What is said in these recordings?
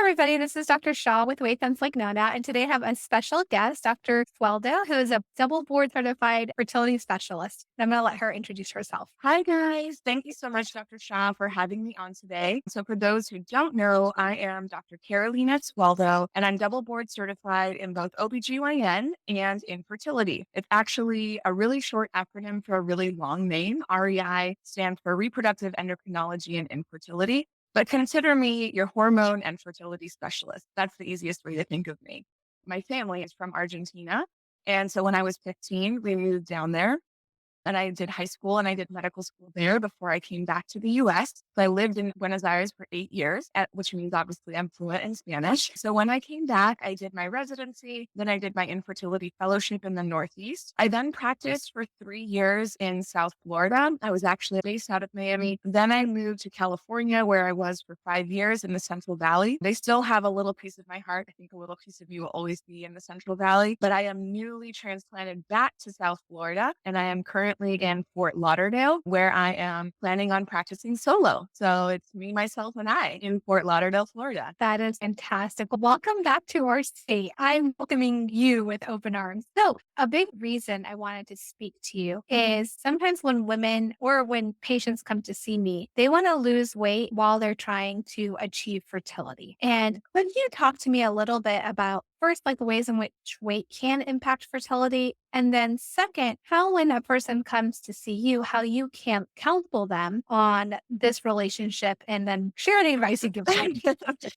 everybody. This is Dr. Shaw with Weight That's Like Nona, and today I have a special guest, Dr. Sueldo, who is a double board certified fertility specialist. And I'm going to let her introduce herself. Hi, guys. Thank you so much, Dr. Shah, for having me on today. So, for those who don't know, I am Dr. Carolina Sueldo, and I'm double board certified in both OBGYN and infertility. It's actually a really short acronym for a really long name. REI stands for Reproductive Endocrinology and Infertility. But consider me your hormone and fertility specialist. That's the easiest way to think of me. My family is from Argentina. And so when I was 15, we moved down there and I did high school and I did medical school there before I came back to the US. So I lived in Buenos Aires for 8 years, which means obviously I'm fluent in Spanish. So when I came back, I did my residency, then I did my infertility fellowship in the Northeast. I then practiced for 3 years in South Florida. I was actually based out of Miami. Then I moved to California, where I was for 5 years in the Central Valley. They still have a little piece of my heart. I think a little piece of me will always be in the Central Valley, but I am newly transplanted back to South Florida, and I am currently in Fort Lauderdale, where I am planning on practicing solo. So it's me, myself, and I in Fort Lauderdale, Florida. That is fantastic. Well, welcome back to our state. I'm welcoming you with open arms. So, a big reason I wanted to speak to you is sometimes when women or when patients come to see me, they want to lose weight while they're trying to achieve fertility. And could you talk to me a little bit about first, like the ways in which weight can impact fertility? And then second, how when a person comes to see you, how you can counsel them on this relationship and then share any advice you give them.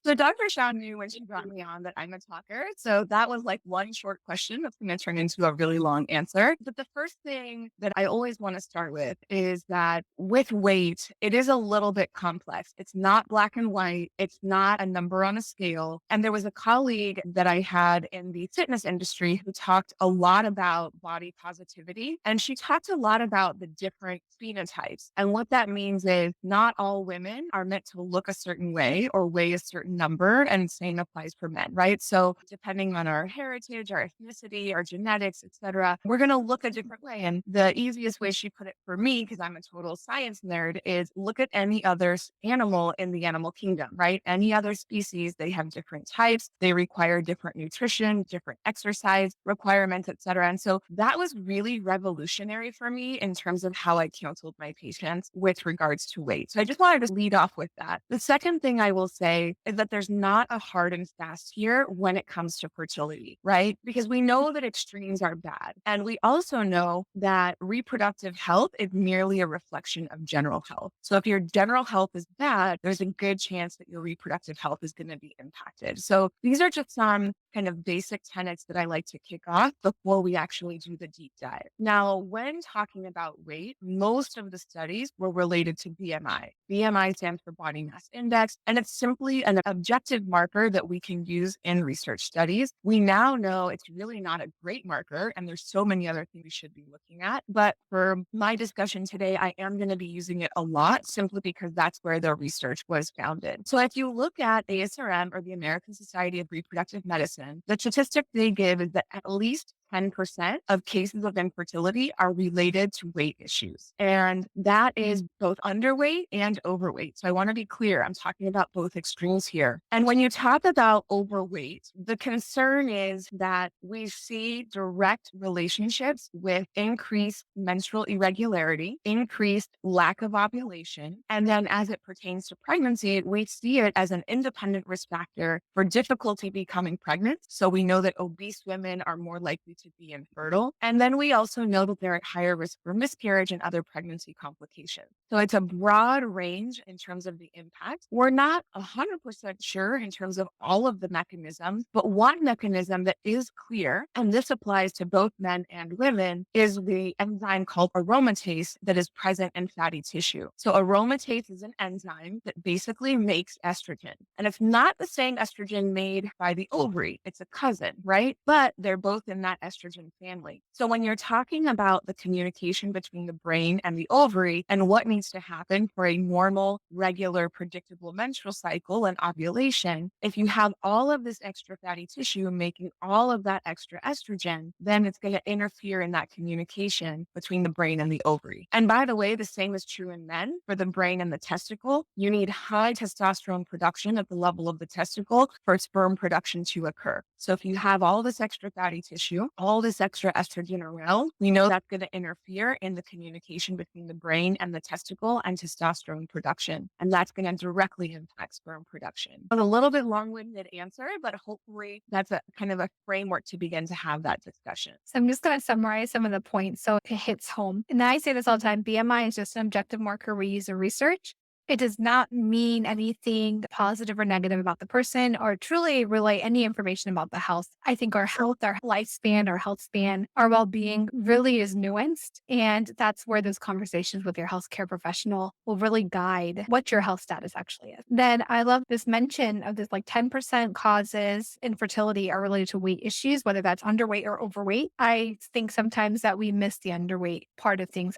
So Dr. Shaw knew when she brought me on that I'm a talker. So that was like one short question that's going to turn into a really long answer. But the first thing that I always want to start with is that with weight, it is a little bit complex. It's not black and white. It's not a number on a scale. And there was a colleague that I had in the fitness industry who talked a lot about body positivity. And she talked a lot about the different phenotypes. And what that means is not all women are meant to look a certain way or weigh a certain number, and same applies for men, right? So depending on our heritage, our ethnicity, our genetics, etc., we're going to look a different way. And the easiest way she put it for me, because I'm a total science nerd, is look at any other animal in the animal kingdom, right? Any other species, they have different types, they require different nutrition, different exercise requirements, etc. And so that was really revolutionary for me in terms of how I counseled my patients with regards to weight. So I just wanted to lead off with that. The second thing I will say is that there's not a hard and fast here when it comes to fertility, right? Because we know that extremes are bad. And we also know that reproductive health is merely a reflection of general health. So if your general health is bad, there's a good chance that your reproductive health is going to be impacted. So these are just some kind of basic tenets that I like to kick off before we actually do the deep dive. Now, when talking about weight, most of the studies were related to BMI. BMI stands for body mass index, and it's simply an objective marker that we can use in research studies. We now know it's really not a great marker, and there's so many other things we should be looking at. But for my discussion today, I am going to be using it a lot simply because that's where the research was founded. So if you look at ASRM, or the American Society of Reproductive Medicine, the statistic they give is that at least 10% of cases of infertility are related to weight issues. And that is both underweight and overweight. So I want to be clear, I'm talking about both extremes here. And when you talk about overweight, the concern is that we see direct relationships with increased menstrual irregularity, increased lack of ovulation. And then as it pertains to pregnancy, we see it as an independent risk factor for difficulty becoming pregnant. So we know that obese women are more likely to be infertile. And then we also know that they're at higher risk for miscarriage and other pregnancy complications. So it's a broad range in terms of the impact. We're not 100% sure in terms of all of the mechanisms, but one mechanism that is clear, and this applies to both men and women, is the enzyme called aromatase that is present in fatty tissue. So aromatase is an enzyme that basically makes estrogen. And it's not the same estrogen made by the ovary. It's a cousin, right? But they're both in that estrogen family. So when you're talking about the communication between the brain and the ovary and what needs to happen for a normal, regular, predictable menstrual cycle and ovulation, if you have all of this extra fatty tissue making all of that extra estrogen, then it's going to interfere in that communication between the brain and the ovary. And by the way, the same is true in men. For the brain and the testicle, you need high testosterone production at the level of the testicle for sperm production to occur. So if you have all this extra fatty tissue, all this extra estrogen around, we know that's going to interfere in the communication between the brain and the testicle and testosterone production. And that's going to directly impact sperm production. It was a little bit long-winded answer, but hopefully that's a kind of a framework to begin to have that discussion. So I'm just going to summarize some of the points so it hits home. And I say this all the time, BMI is just an objective marker we use in research. It does not mean anything positive or negative about the person or truly relay any information about the health. I think our health, our lifespan, our health span, our well-being really is nuanced. And that's where those conversations with your healthcare professional will really guide what your health status actually is. Then I love this mention of this like 10% causes infertility are related to weight issues, whether that's underweight or overweight. I think sometimes that we miss the underweight part of things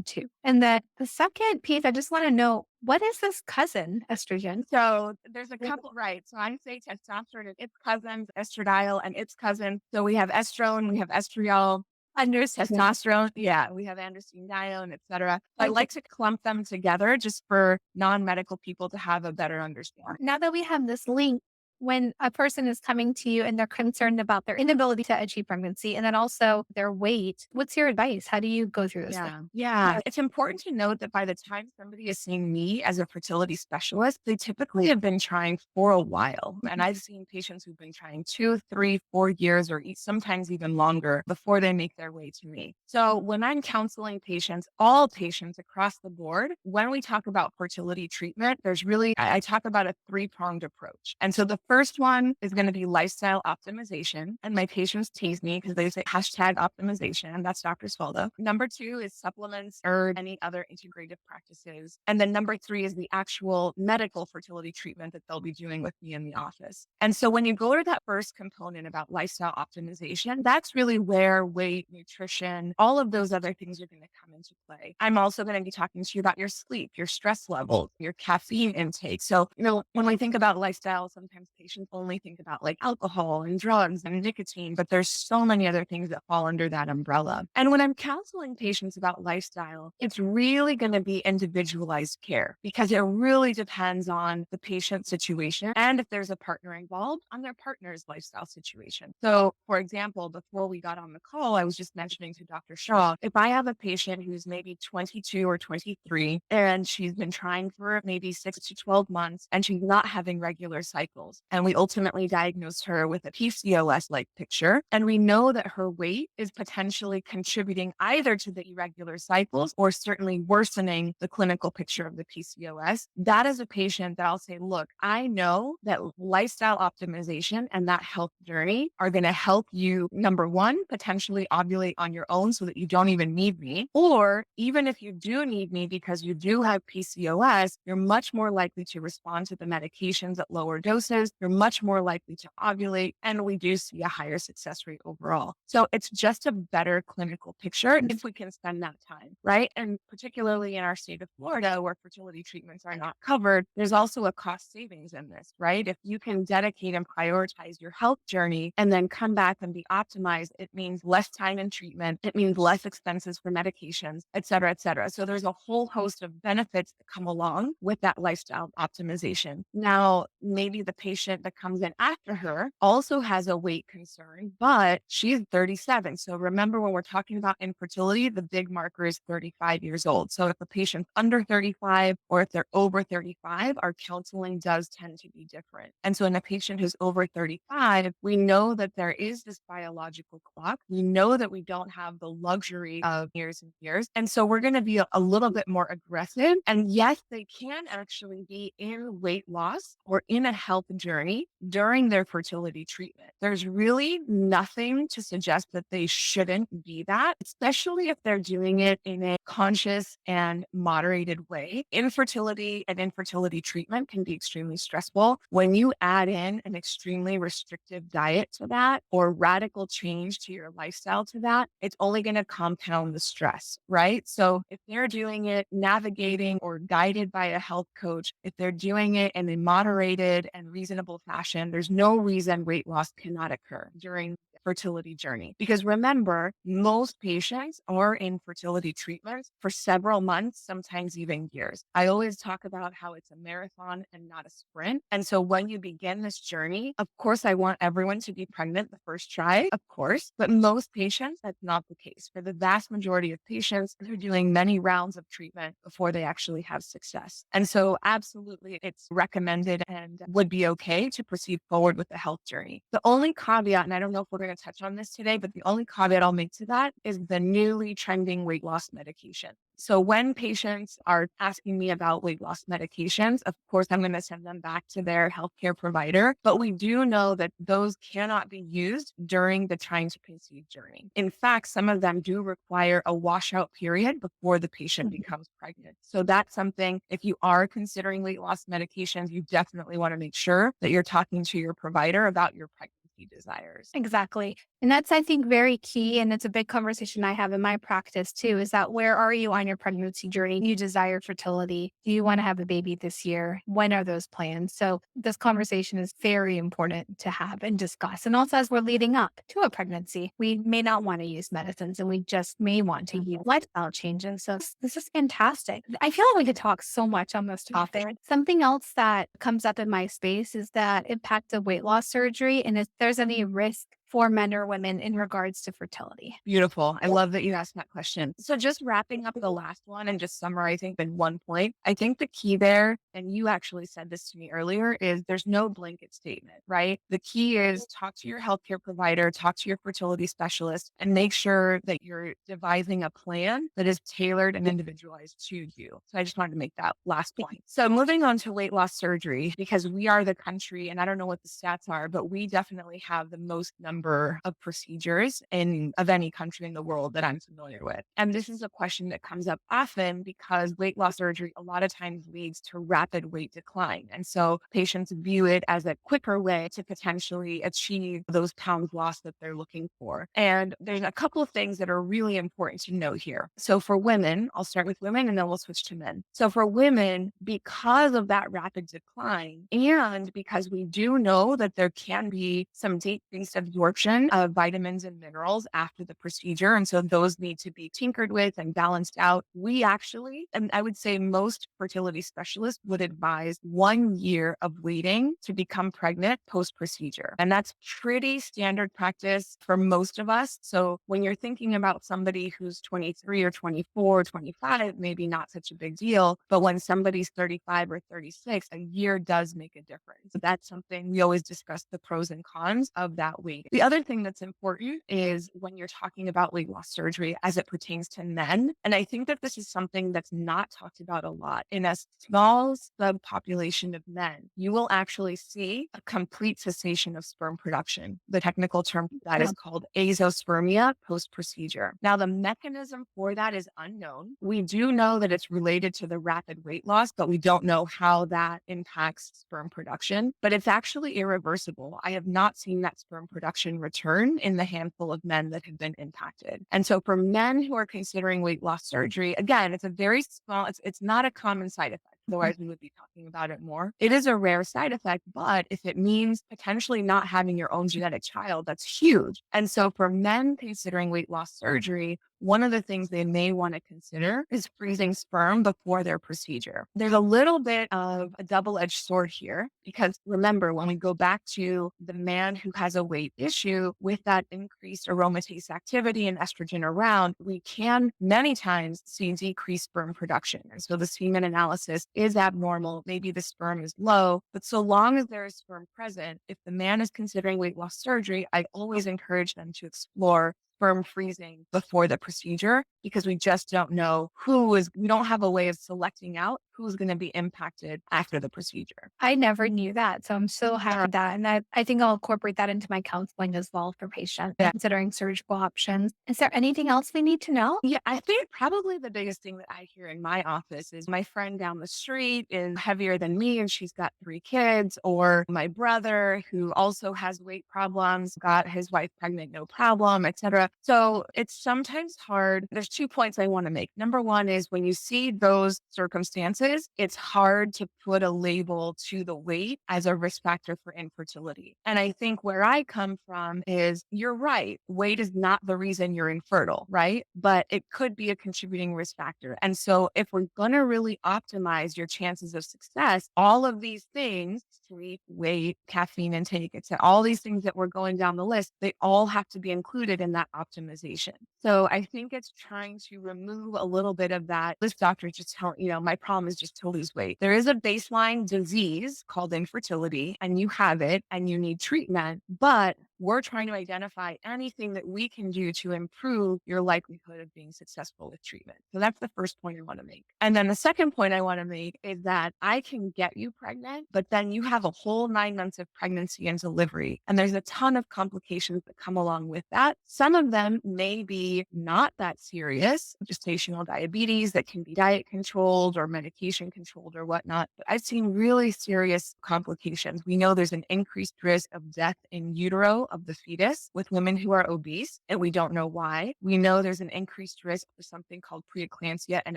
too. And then the second piece, I just want to know, what is this cousin estrogen? So there's a couple, right? So I say testosterone and its cousins, estradiol and its cousins. So we have estrone, we have estriol, testosterone. Yeah, we have androstenedione, et cetera. I like to clump them together just for non-medical people to have a better understanding. Now that we have this link, when a person is coming to you and they're concerned about their inability to achieve pregnancy and then also their weight, what's your advice? How do you go through this? Yeah. It's important to note that by the time somebody is seeing me as a fertility specialist, they typically have been trying for a while. And I've seen patients who've been trying 2, 3, 4 years, or sometimes even longer before they make their way to me. So when I'm counseling patients, all patients across the board, when we talk about fertility treatment, there's really, I talk about a 3-pronged approach. And so the first one is going to be lifestyle optimization. And my patients tease me because they say hashtag optimization. And that's Dr. Sueldo. Number 2 is supplements or any other integrative practices. And then number 3 is the actual medical fertility treatment that they'll be doing with me in the office. And so when you go to that first component about lifestyle optimization, that's really where weight, nutrition, all of those other things are going to come into play. I'm also going to be talking to you about your sleep, your stress levels, your caffeine intake. So, when we think about lifestyle, sometimes patients only think about like alcohol and drugs and nicotine, but there's so many other things that fall under that umbrella. And when I'm counseling patients about lifestyle, it's really going to be individualized care because it really depends on the patient situation and if there's a partner involved on their partner's lifestyle situation. So, for example, before we got on the call, I was just mentioning to Dr. Shaw, if I have a patient who's maybe 22 or 23 and she's been trying for maybe 6 to 12 months and she's not having regular cycles, and we ultimately diagnosed her with a PCOS-like picture, and we know that her weight is potentially contributing either to the irregular cycles or certainly worsening the clinical picture of the PCOS, that is a patient that I'll say, look, I know that lifestyle optimization and that health journey are going to help you, number 1, potentially ovulate on your own so that you don't even need me. Or even if you do need me because you do have PCOS, you're much more likely to respond to the medications at lower doses. You're much more likely to ovulate, and we do see a higher success rate overall. So it's just a better clinical picture if we can spend that time, right? And particularly in our state of Florida, where fertility treatments are not covered, there's also a cost savings in this, right? If you can dedicate and prioritize your health journey and then come back and be optimized, it means less time in treatment. It means less expenses for medications, et cetera, et cetera. So there's a whole host of benefits that come along with that lifestyle optimization. Now, maybe the patient that comes in after her also has a weight concern, but she's 37. So remember, when we're talking about infertility, the big marker is 35 years old. So if a patient's under 35 or if they're over 35, our counseling does tend to be different. And so in a patient who's over 35, we know that there is this biological clock. We know that we don't have the luxury of years and years. And so we're going to be a little bit more aggressive. And yes, they can actually be in weight loss or in a health journey during their fertility treatment. There's really nothing to suggest that they shouldn't be that, especially if they're doing it in a conscious and moderated way. Infertility and infertility treatment can be extremely stressful. When you add in an extremely restrictive diet to that or radical change to your lifestyle to that, it's only going to compound the stress, right? So if they're doing it navigating or guided by a health coach, if they're doing it in a moderated and reasonable fashion, there's no reason weight loss cannot occur during the fertility journey. Because remember, most patients are in fertility treatments for several months, sometimes even years. I always talk about how it's a marathon and not a sprint. And so when you begin this journey, of course, I want everyone to be pregnant the first try, of course, but most patients, that's not the case. For the vast majority of patients, they're doing many rounds of treatment before they actually have success. And so absolutely, it's recommended and would be okay to proceed forward with the health journey. The only caveat, and I don't know if we're going to touch on this today, but the only caveat I'll make to that is the newly trending weight loss medication. So when patients are asking me about weight loss medications, of course, I'm going to send them back to their healthcare provider. But we do know that those cannot be used during the trying to conceive journey. In fact, some of them do require a washout period before the patient becomes pregnant. So that's something, if you are considering weight loss medications, you definitely want to make sure that you're talking to your provider about your pregnancy desires. Exactly. And that's, I think, very key. And it's a big conversation I have in my practice too, is that where are you on your pregnancy journey? You desire fertility. Do you want to have a baby this year? When are those plans? So this conversation is very important to have and discuss. And also as we're leading up to a pregnancy, we may not want to use medicines and we just may want to use lifestyle changes. So this is fantastic. I feel like we could talk so much on this topic. Something else that comes up in my space is that impact of weight loss surgery and if there's any risk for men or women in regards to fertility. Beautiful. I love that you asked that question. So just wrapping up the last one and just summarizing in one point, I think the key there, and you actually said this to me earlier, is there's no blanket statement, right? The key is talk to your healthcare provider, talk to your fertility specialist, and make sure that you're devising a plan that is tailored and individualized to you. So I just wanted to make that last point. So moving on to weight loss surgery, because we are the country, and I don't know what the stats are, but we definitely have the most number of procedures of any country in the world that I'm familiar with. And this is a question that comes up often because weight loss surgery a lot of times leads to rapid weight decline. And so patients view it as a quicker way to potentially achieve those pounds lost that they're looking for. And there's a couple of things that are really important to note here. So for women, I'll start with women and then we'll switch to men. So for women, because of that rapid decline, and because we do know that there can be some decreased absorption of vitamins and minerals after the procedure. And so those need to be tinkered with and balanced out. We actually, and I would say most fertility specialists would advise 1 year of waiting to become pregnant post procedure. And that's pretty standard practice for most of us. So when you're thinking about somebody who's 23 or 24 or 25, maybe not such a big deal. But when somebody's 35 or 36, a year does make a difference. So that's something we always discuss the pros and cons of that wait. The other thing that's important is when you're talking about weight loss surgery as it pertains to men. And I think that this is something that's not talked about a lot. In a small subpopulation of men, you will actually see a complete cessation of sperm production. The technical term for that is called azoospermia post-procedure. Now, the mechanism for that is unknown. We do know that it's related to the rapid weight loss, but we don't know how that impacts sperm production. But it's actually irreversible. I have not seen that sperm production return in the handful of men that have been impacted. And so for men who are considering weight loss surgery, again, it's a very small, it's not a common side effect. Otherwise, we would be talking about it more. It is a rare side effect, but if it means potentially not having your own genetic child, that's huge. And so for men considering weight loss surgery, one of the things they may want to consider is freezing sperm before their procedure. There's a little bit of a double-edged sword here because remember, when we go back to the man who has a weight issue with that increased aromatase activity and estrogen around, we can many times see decreased sperm production. And so the semen analysis is abnormal. Maybe the sperm is low, but so long as there is sperm present, if the man is considering weight loss surgery, I always encourage them to explore sperm freezing before the procedure because we just don't know we don't have a way of selecting out who's going to be impacted after the procedure. I never knew that. So I'm so Yeah. happy that, and I think I'll incorporate that into my counseling as well for patients, Yeah. considering surgical options. Is there anything else we need to know? Yeah, I think probably the biggest thing that I hear in my office is my friend down the street is heavier than me and she's got 3 kids, or my brother who also has weight problems, got his wife pregnant, no problem, etc. So it's sometimes hard. There's 2 points I want to make. Number one is when you see those circumstances, it's hard to put a label to the weight as a risk factor for infertility. And I think where I come from is you're right. Weight is not the reason you're infertile, right? But it could be a contributing risk factor. And so if we're going to really optimize your chances of success, all of these things, sleep, weight, caffeine intake, etc., all these things that we're going down the list, they all have to be included in that optimization. So I think it's trying to remove a little bit of that. This doctor just tell, my problem is just to lose weight. There is a baseline disease called infertility, and you have it and you need treatment, but we're trying to identify anything that we can do to improve your likelihood of being successful with treatment. So that's the first point I want to make. And then the second point I want to make is that I can get you pregnant, but then you have a whole 9 months of pregnancy and delivery. And there's a ton of complications that come along with that. Some of them may be not that serious, gestational diabetes that can be diet controlled or medication controlled or whatnot. But I've seen really serious complications. We know there's an increased risk of death in utero of the fetus with women who are obese, and we don't know why. We know there's an increased risk for something called preeclampsia and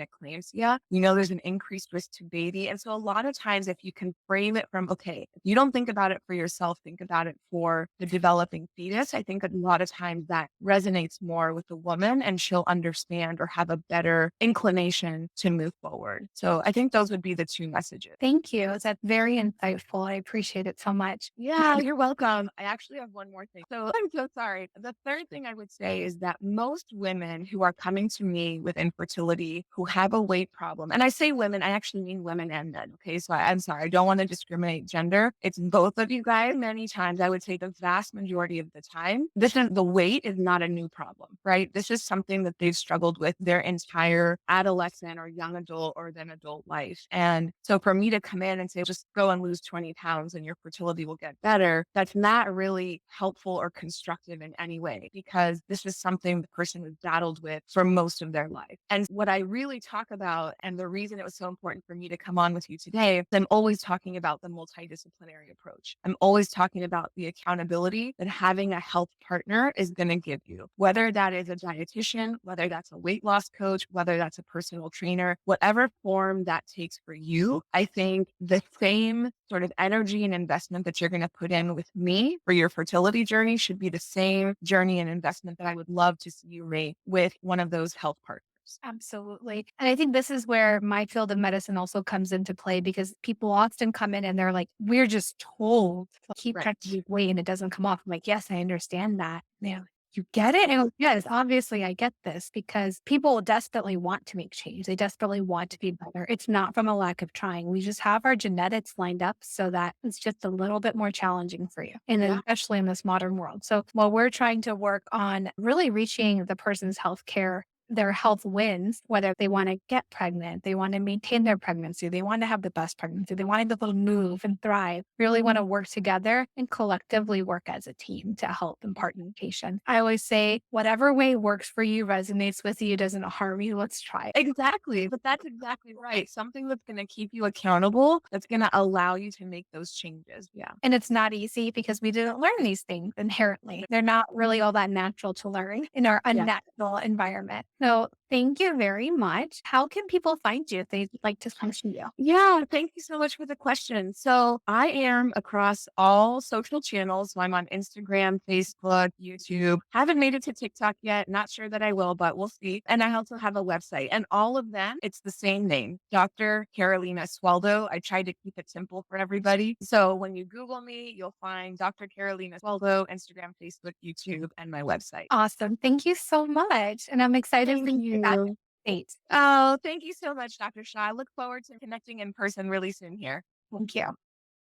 eclampsia. We know there's an increased risk to baby. And so a lot of times, if you can frame it from, okay, if you don't think about it for yourself, think about it for the developing fetus, I think a lot of times that resonates more with the woman and she'll understand or have a better inclination to move forward. So I think those would be the two messages. Thank you. That's very insightful. I appreciate it so much. Yeah, you're welcome. I actually have one more thing. So I'm so sorry. The third thing I would say is that most women who are coming to me with infertility who have a weight problem, and I say women, I actually mean women and men. Okay. So I'm sorry. I don't want to discriminate gender. It's both of you guys. Many times, I would say the vast majority of the time, the weight is not a new problem, right? This is something that they've struggled with their entire adolescent or young adult or then adult life. And so for me to come in and say, just go and lose 20 pounds and your fertility will get better, that's not really helpful or constructive in any way, because this is something the person has battled with for most of their life. And what I really talk about, and the reason it was so important for me to come on with you today, is I'm always talking about the multidisciplinary approach. I'm always talking about the accountability that having a health partner is going to give you, whether that is a dietitian, whether that's a weight loss coach, whether that's a personal trainer, whatever form that takes for you. I think the same sort of energy and investment that you're going to put in with me for your fertility journey should be the same journey and investment that I would love to see you make with one of those health partners. Absolutely. And I think this is where my field of medicine also comes into play, because people often come in and they're like, we're just told to keep Right. trying to lose weight and it doesn't come off. I'm like, yes, I understand that. Man, you get it? And I go, yes, obviously I get this, because people desperately want to make change. They desperately want to be better. It's not from a lack of trying. We just have our genetics lined up so that it's just a little bit more challenging for you. And then Yeah. especially in this modern world. So while we're trying to work on really reaching the person's healthcare, their health wins, whether they want to get pregnant, they want to maintain their pregnancy, they want to have the best pregnancy, they want to be able to move and thrive, really want to work together and collectively work as a team to help impart education. I always say, whatever way works for you, resonates with you, doesn't harm you, let's try it. Exactly. But that's exactly right. Something that's going to keep you accountable, that's going to allow you to make those changes. Yeah. And it's not easy because we didn't learn these things inherently. They're not really all that natural to learn in our Yeah. unnatural environment. So thank you very much. How can people find you if they'd like to come to you? Yeah, thank you so much for the question. So I am across all social channels. So I'm on Instagram, Facebook, YouTube. Haven't made it to TikTok yet. Not sure that I will, but we'll see. And I also have a website, and all of them, it's the same name, Dr. Carolina Sueldo. I tried to keep it simple for everybody. So when you Google me, you'll find Dr. Carolina Sueldo, Instagram, Facebook, YouTube, and my website. Awesome. Thank you so much. And I'm excited Thank for you that you. date. Oh, thank you so much, Dr. Shaw. I look forward to connecting in person really soon here. Thank you.